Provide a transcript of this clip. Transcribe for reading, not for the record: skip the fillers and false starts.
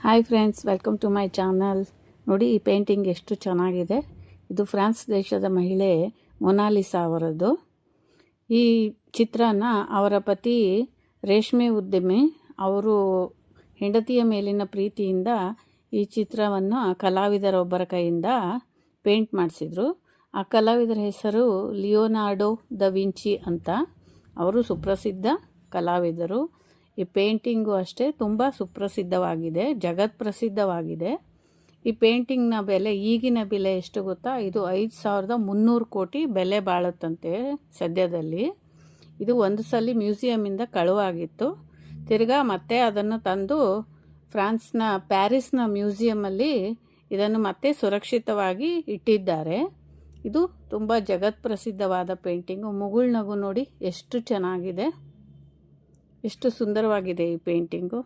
Hi friends, welcome to my channel. ನೋಡಿ, ಈ painting ಎಷ್ಟು ಚೆನ್ನಾಗಿದೆ. ಇದು ಫ್ರಾನ್ಸ್ ದೇಶದ ಮಹಿಳೆ ಮೊನಾಲಿಸಾ ಅವರದ್ದು. ಈ ಚಿತ್ರನ ಅವರ ಪತಿ ರೇಷ್ಮೆ ಉದ್ಯಮಿ ಅವರು ಹೆಂಡತಿಯ ಮೇಲಿನ ಪ್ರೀತಿಯಿಂದ ಈ ಚಿತ್ರವನ್ನು ಕಲಾವಿದರೊಬ್ಬರ ಕೈಯಿಂದ ಪೇಂಟ್ ಮಾಡಿಸಿದರು. ಆ ಕಲಾವಿದರ ಹೆಸರು ಲಿಯೋನಾರ್ಡೋ ದ ವಿಂಚಿ ಅಂತ. ಅವರು ಸುಪ್ರಸಿದ್ಧ ಕಲಾವಿದರು. ಈ ಪೇಂಟಿಂಗು ಅಷ್ಟೇ ತುಂಬ ಸುಪ್ರಸಿದ್ಧವಾಗಿದೆ, ಜಗತ್ಪ್ರಸಿದ್ಧವಾಗಿದೆ. ಈ ಪೇಂಟಿಂಗ್ನ ಬೆಲೆ, ಈಗಿನ ಬೆಲೆ ಎಷ್ಟು ಗೊತ್ತಾ? ಇದು 5,300 ಕೋಟಿ ಬೆಲೆ ಬಾಳುತ್ತಂತೆ ಸದ್ಯದಲ್ಲಿ. ಇದು ಒಂದು ಸಲ ಮ್ಯೂಸಿಯಮಿಂದ ಕಳುವಾಗಿತ್ತು. ತಿರ್ಗಾ ಮತ್ತೆ ಅದನ್ನು ತಂದು ಫ್ರಾನ್ಸ್ನ ಪ್ಯಾರಿಸ್ನ ಮ್ಯೂಸಿಯಮಲ್ಲಿ ಇದನ್ನು ಮತ್ತೆ ಸುರಕ್ಷಿತವಾಗಿ ಇಟ್ಟಿದ್ದಾರೆ. ಇದು ತುಂಬ ಜಗತ್ಪ್ರಸಿದ್ಧವಾದ ಪೇಂಟಿಂಗು. ಮುಗುಳ್ನಗು ನೋಡಿ ಎಷ್ಟು ಚೆನ್ನಾಗಿದೆ, ಎಷ್ಟು ಸುಂದರವಾಗಿದೆ ಈ ಪೇಂಟಿಂಗು.